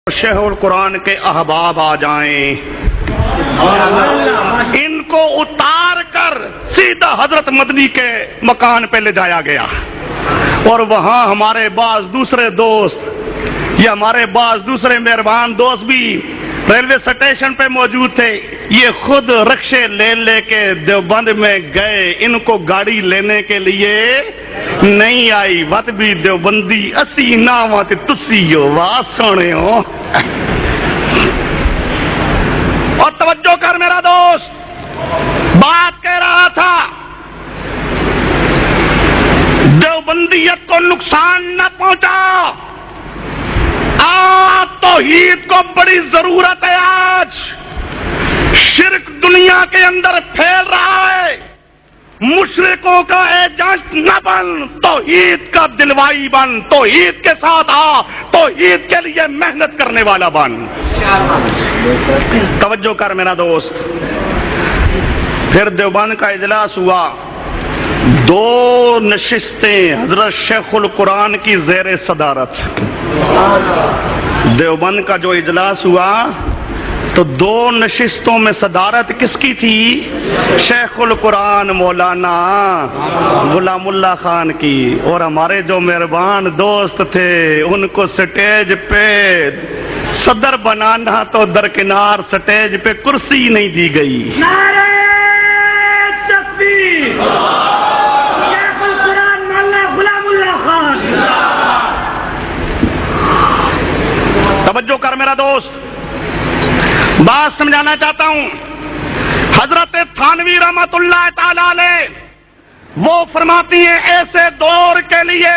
شیخ القرآن کے احباب آ جائیں، ان کو اتار کر سیدھا حضرت مدنی کے مکان پہ لے جایا گیا، اور وہاں ہمارے بعض دوسرے دوست یا ہمارے بعض دوسرے مہربان دوست بھی ریلوے اسٹیشن پہ موجود تھے۔ یہ خود رکشے لے لے کے دیوبند میں گئے، ان کو گاڑی لینے کے لیے نہیں آئی۔ وت بھی دیوبندی اسی نامات تسی ہو، واہ سونے ہو۔ اور توجہ کر میرا دوست، بات کہہ رہا تھا دیوبندیت کو نقصان نہ پہنچا۔ آج توحید کو بڑی ضرورت ہے، آج شرک دنیا کے اندر پھیل رہا ہے۔ مشرکوں کا ایجنٹ نہ بن، توحید کا دلوائی بن، توحید کے ساتھ آ، توحید کے لیے محنت کرنے والا بن۔ توجہ کر میرا دوست، پھر دیوبند کا اجلاس ہوا، 2 نشستیں حضرت شیخ القرآن کی زیر صدارت۔ دیوبند کا جو اجلاس ہوا تو 2 نشستوں میں صدارت کس کی تھی؟ شیخ القرآن مولانا غلام اللہ خان کی، اور ہمارے جو مہربان دوست تھے ان کو سٹیج پہ صدر بنانا تو درکنار سٹیج پہ کرسی نہیں دی گئی۔ نعرہ تکبیر! شیخ القرآن مولانا غلام اللہ خان! توجہ کر میرا دوست، بات سمجھانا چاہتا ہوں۔ حضرت تھانوی رحمت اللہ تعالی علیہ وہ فرماتی ہیں ایسے دور کے لیے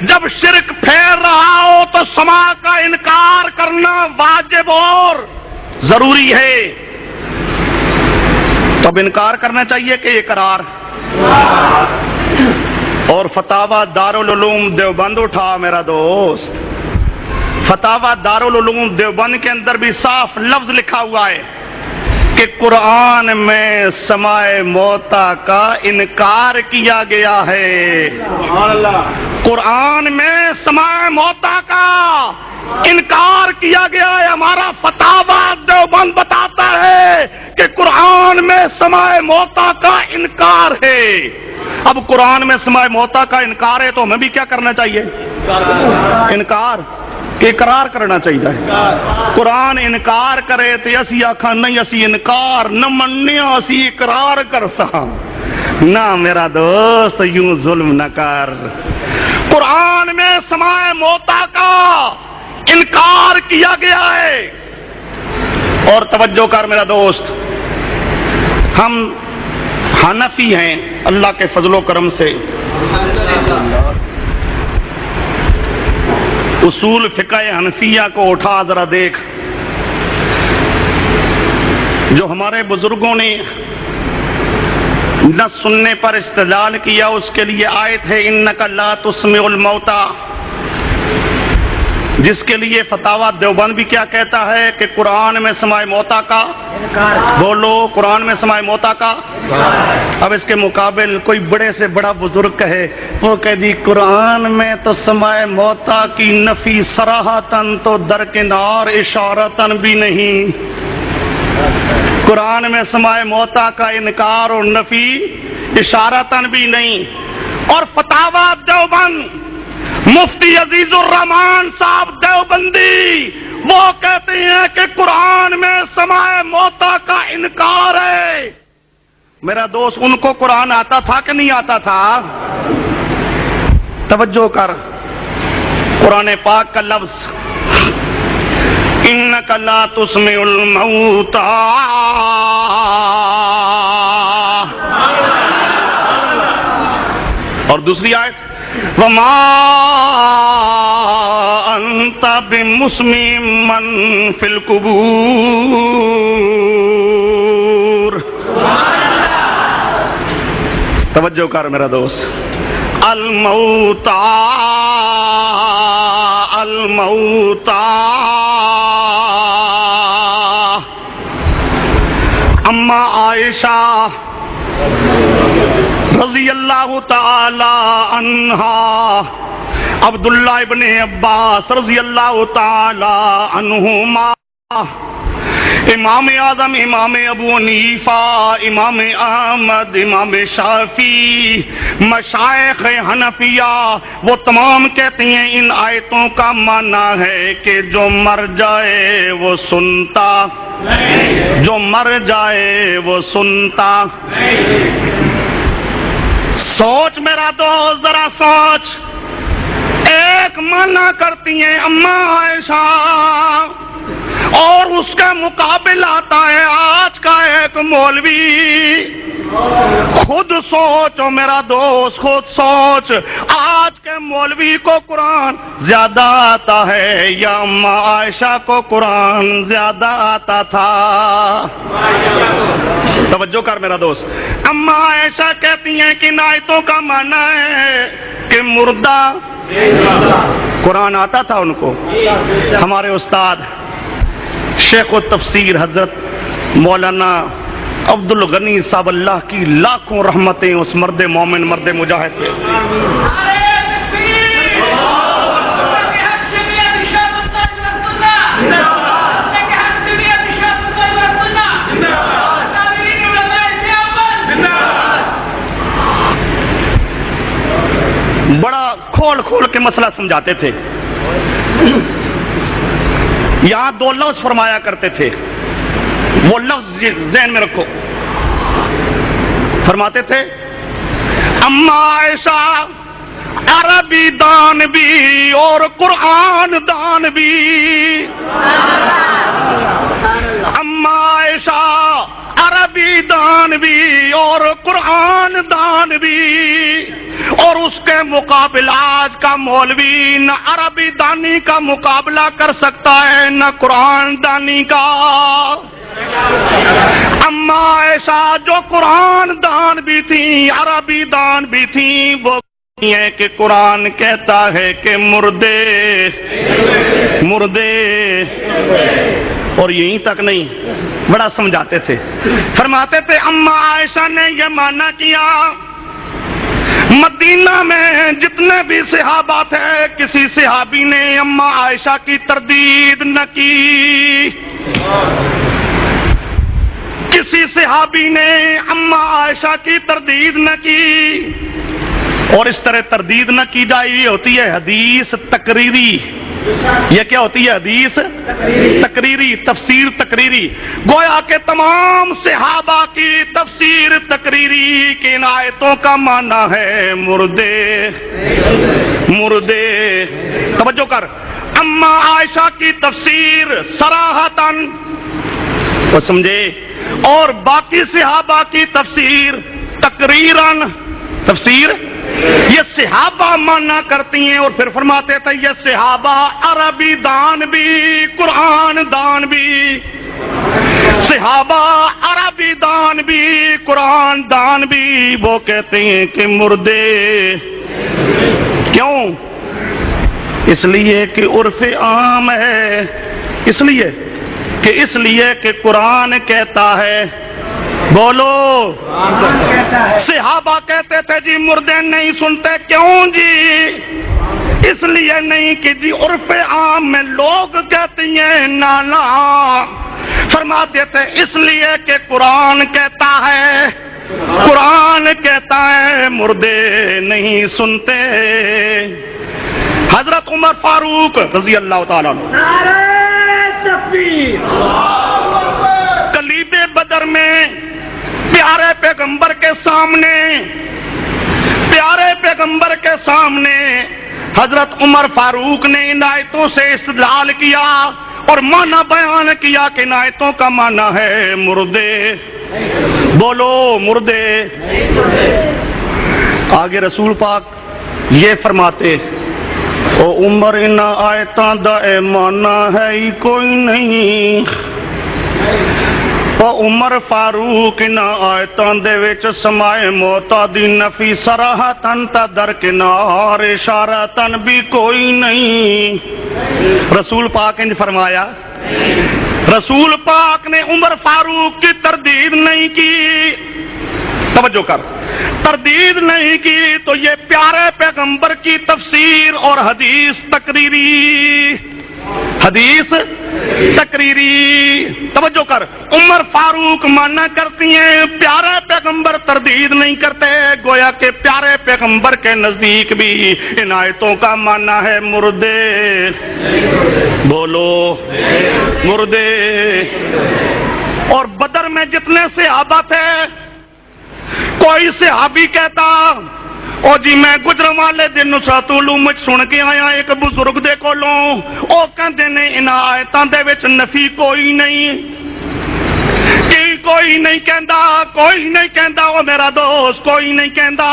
جب شرک پھیل رہا ہو تو سما کا انکار کرنا واجب اور ضروری ہے۔ تب انکار کرنا چاہیے کہ اقرار؟ اور فتاوی دارالعلوم دیوبند اٹھا میرا دوست، فتاوی دارالعلوم دیوبند کے اندر بھی صاف لفظ لکھا ہوا ہے کہ قرآن میں سماع موتا کا انکار کیا گیا ہے۔ قرآن میں سماع موتا کا انکار کیا گیا ہے۔ ہمارا فتاوی دیوبند بتاتا ہے کہ قرآن میں سماع موتا کا انکار ہے۔ اب قرآن میں سماع موتا کا انکار ہے تو ہمیں بھی کیا کرنا چاہیے؟ انکار، اقرار کرنا چاہیے۔ قرآن انکار کرے تو اسی آکھاں نہیں اسی انکار نہ منیا، اسی اقرار کر سا نہ میرا دوست، یوں ظلم نہ کر۔ قرآن میں سماع موتا کا انکار کیا گیا ہے۔ اور توجہ کر میرا دوست، ہم حنفی ہیں اللہ کے فضل و کرم سے۔ اصول فقہ حنفیہ کو اٹھا ذرا دیکھ، جو ہمارے بزرگوں نے نہ سننے پر استدلال کیا اس کے لیے آیت ہے انک لا تسمع الموتى، جس کے لیے فتاوی دیوبند بھی کیا کہتا ہے کہ قرآن میں سماع موتا کا، بولو قرآن میں سماع موتا کا۔ اب اس کے مقابل کوئی بڑے سے بڑا بزرگ کہے، وہ کہہ دی قرآن میں تو سماع موتا کی نفی صراحتاً تو درکنار اشارتاً بھی نہیں، قرآن میں سماع موتا کا انکار اور نفی اشارتاً بھی نہیں۔ اور فتاوی دیوبند مفتی عزیز الرحمان صاحب دیوبندی وہ کہتے ہیں کہ قرآن میں سماع موتا کا انکار ہے۔ میرا دوست، ان کو قرآن آتا تھا کہ نہیں آتا تھا؟ توجہ کر، قرآن پاک کا لفظ انک لا تسمع الموتى، اور دوسری آیت وما انت بمسمع من فی القبور۔ توجہ کر میرا دوست، الموتى الموتى اما عائشہ رضی اللہ تعالی عنہا عبداللہ ابن عباس رضی اللہ تعالی عنہما، امام اعظم امام ابو حنیفہ، امام احمد، امام شافعی، مشائخ حنفیہ، وہ تمام کہتے ہیں ان آیتوں کا معنی ہے کہ جو مر جائے وہ سنتا، جو مر جائے وہ سنتا۔ سوچ میرا دوست، ذرا سوچ، ایک معنی کرتی ہیں اماں عائشہ اور اس کا مقابل آتا ہے آج کا ایک مولوی۔ خود سوچو میرا دوست، خود سوچ، آج کے مولوی کو قرآن زیادہ آتا ہے یا اماں عائشہ کو قرآن زیادہ آتا تھا؟ توجہ کر میرا دوست، اماں عائشہ کہتی ہیں کہ ان آیتوں کا معنی ہے کہ مردہ قرآن آتا تھا ان کو۔ ہمارے استاد شیخ التفسیر حضرت مولانا عبد الغنی صاحب، اللہ کی لاکھوں رحمتیں اس مرد مومن، مرد مجاہد پہ۔ بڑا کھول کھول کے مسئلہ سمجھاتے تھے۔ یہاں دو لفظ فرمایا کرتے تھے، وہ لفظ ذہن میں رکھو۔ فرماتے تھے اماں عائشہ عربی دان بھی اور قرآن دان بھی، اماں عائشہ عربی دان بھی اور قرآن دان بھی، اور اس کے مقابل آج کا مولوی نہ عربی دانی کا مقابلہ کر سکتا ہے نہ قرآن دانی کا۔ اماں عائشہ جو قرآن دان بھی تھی، عربی دان بھی تھی، وہ ہے کہ قرآن کہتا ہے کہ مردے مردے، اور یہیں تک نہیں، بڑا سمجھاتے تھے۔ فرماتے تھے اماں عائشہ نے یہ مانا کیا، مدینہ میں جتنے بھی صحابہ تھے کسی صحابی نے اماں عائشہ کی تردید نہ کی، کسی صحابی نے اماں عائشہ کی تردید نہ کی۔ اور اس طرح تردید نہ کی جائے یہ ہوتی ہے حدیث تقریری۔ یہ کیا ہوتی ہے؟ حدیث تقریری، تفسیر تقریری۔ گویا کہ تمام صحابہ کی تفسیر تقریری کہ ان آیتوں کا معنی ہے مردے مردے۔ توجہ کر، اماں عائشہ کی تفسیر صراحتاً، وہ سمجھے، اور باقی صحابہ کی تفسیر تقریراً، تفسیر یہ صحابہ مانا کرتی ہیں۔ اور پھر فرماتے تھے یہ صحابہ عربی دان بھی قرآن دان بھی، صحابہ عربی دان بھی قرآن دان بھی، وہ کہتے ہیں کہ مردے۔ کیوں؟ اس لیے کہ عرف عام ہے، اس لیے کہ قرآن کہتا ہے، بولو، صحابہ کہتے تھے جی مردے نہیں سنتے، کیوں جی؟ اس لیے نہیں کہ جی عرف عام میں لوگ کہتی ہیں نانا، فرماتے تھے اس لیے کہ قرآن کہتا ہے، قرآن کہتا ہے مردے نہیں سنتے۔ حضرت عمر فاروق رضی اللہ تعالیٰ عنہ کلیب بدر میں پیارے پیغمبر کے سامنے، پیارے پیغمبر کے سامنے حضرت عمر فاروق نے ان آیتوں سے استدلال کیا اور معنی بیان کیا کہ ان آیتوں کا معنی ہے مردے، بولو مردے۔ آگے رسول پاک یہ فرماتے، او عمر ان آیتاں دا اے معنی ہے ہی کوئی نہیں، عمر فاروق ان آیتاں دے وچ سمائے موتا دی نفی صراحتاً تا درکنار اشارتاً بھی کوئی نہیں۔ رسول پاک نے فرمایا، رسول پاک نے عمر فاروق کی تردید نہیں کی، توجہ کر، تردید نہیں کی تو یہ پیارے پیغمبر کی تفسیر اور حدیث تقریری، توجہ کر، عمر فاروق مانا کرتی ہیں، پیارے پیغمبر تردید نہیں کرتے، گویا کہ پیارے پیغمبر کے نزدیک بھی ان آیتوں کا مانا ہے مردے، بولو مردے۔ اور بدر میں جتنے صحابہ تھے، کوئی صحابی کہتا او جی میں گجروں والے دن نصرت العلوم سن کے آیا ایک بزرگ دے کولوں، او کہندے نے ان آیتاں دے وچ نفی کوئی نہیں، کہ کوئی نہیں کہندا او میرا دوست، کوئی نہیں کہندا۔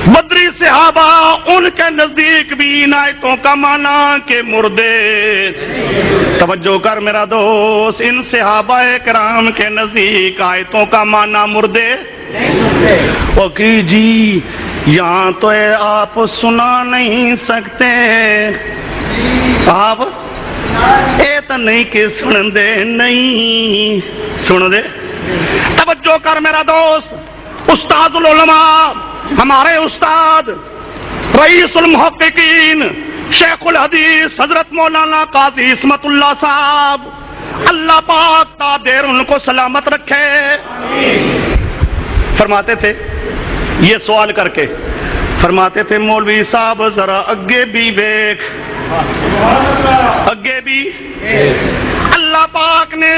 بدری صحابہ ان کے نزدیک بھی ان آیتوں کا معنی کہ مردے، توجہ کر میرا دوست، ان صحابہ کرام کے نزدیک آیتوں کا معنی مردے۔ او کی جی یہاں تو آپ سنا نہیں سکتے، آپ اے تو نہیں کہ سن دے، نہیں سن دے۔ توجہ کر میرا دوست، استاد العلماء، ہمارے استاد رئیس المحققین شیخ الحدیث حضرت مولانا قاضی عصمت اللہ صاحب، اللہ پاک تا دیر ان کو سلامت رکھے، فرماتے تھے یہ سوال کر کے، فرماتے تھے مولوی صاحب ذرا اگے بھی ویکھ، اگے بھی۔ اللہ پاک نے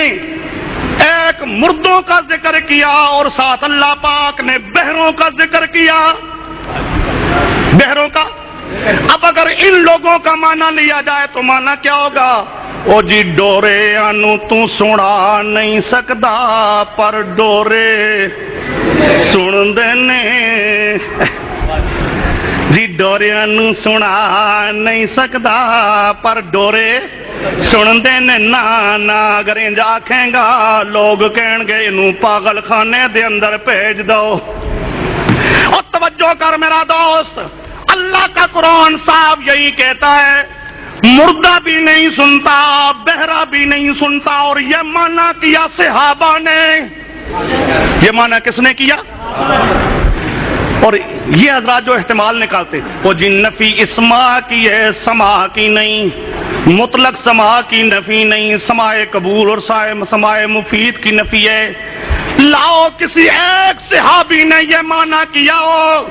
ایک مردوں کا ذکر کیا اور ساتھ اللہ پاک نے بہروں کا ذکر کیا، بہروں کا۔ اب اگر ان لوگوں کا معنی لیا جائے تو معنی کیا ہوگا؟ او جی ڈورے انو تو سنا نہیں سکدا پر ڈورے سن دینے، جی ڈوریاں نو سنا نہیں سکدا پر ڈورے سن دینے، نا اگر انج آکھیں گا لوگ کہن گے انو پاگل خانے دے اندر بھیج دو۔ اور توجہ کر میرا دوست، اللہ کا قرآن صاحب یہی کہتا ہے مردہ بھی نہیں سنتا، بہرا بھی نہیں سنتا، اور یہ معنی کیا صحابہ نے، یہ معنی کس نے کیا؟ اور یہ حضرات جو احتمال نکالتے وہ جن نفی اسما کی ہے، سما کی نہیں، مطلق سما کی نفی نہیں، سماع قبول اور سماع مفید کی نفی ہے۔ لاؤ کسی ایک صحابی نے یہ معنی کیا ہو،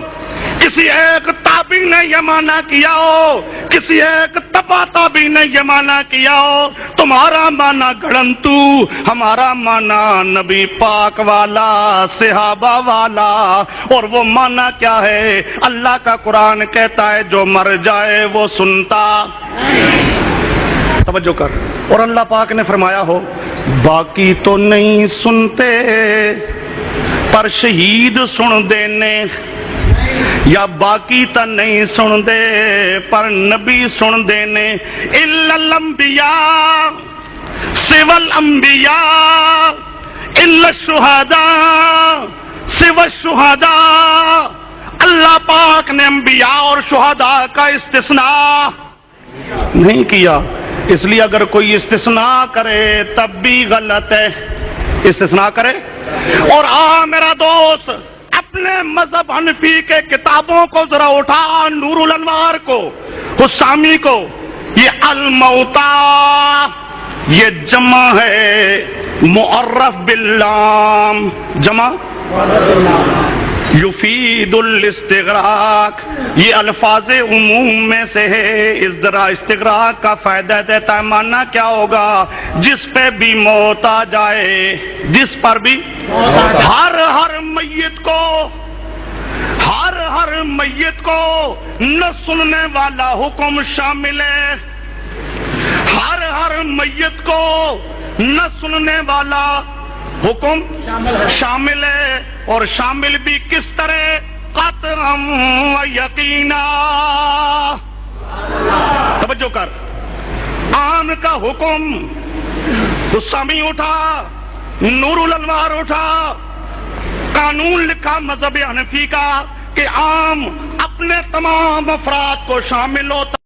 کسی ایک تابعی نے یہ معنی کیا ہو، کسی ایک تبع تابعی نے یہ معنی کیا ہو، تمہارا معنی گھڑنتو، ہمارا معنی نبی پاک والا، صحابہ والا۔ اور وہ معنی کیا ہے؟ اللہ کا قرآن کہتا ہے جو مر جائے وہ سنتا، توجہ کر، اور اللہ پاک نے فرمایا ہو باقی تو نہیں سنتے پر شہید سن دینے، یا باقی تا نہیں سن دے پر نبی سن دینے، الا الانبیاء سوى الانبیاء الا الشہداء سوى الشہداء۔ اللہ پاک نے انبیاء اور شہداء کا استثناء نہیں کیا، اس لیے اگر کوئی استثناء کرے تب بھی غلط ہے، استثناء کرے۔ اور میرا دوست اپنے مذہب حنفی کے کتابوں کو ذرا اٹھا، نور الانوار کو، حسامی کو، یہ الموتا یہ جمع ہے معرف باللام، جمع یفید الاستغراق، یہ الفاظ عموم میں سے ہے، اس طرح استغراق کا فائدہ دیتا ہے۔ معنی کیا ہوگا؟ جس پہ بھی موت آ جائے، جس پر بھی، ہر میت کو، ہر میت کو نہ سننے والا حکم شامل ہے، ہر میت کو نہ سننے والا حکم شامل ہے، اور شامل بھی کس طرح؟ قطعا و یقینا، توجہ کر، آن کا حکم حسامی اٹھا، نور الانوار اٹھا، قانون لکھا مذہب حنفی کا کہ عام اپنے تمام افراد کو شامل ہوتا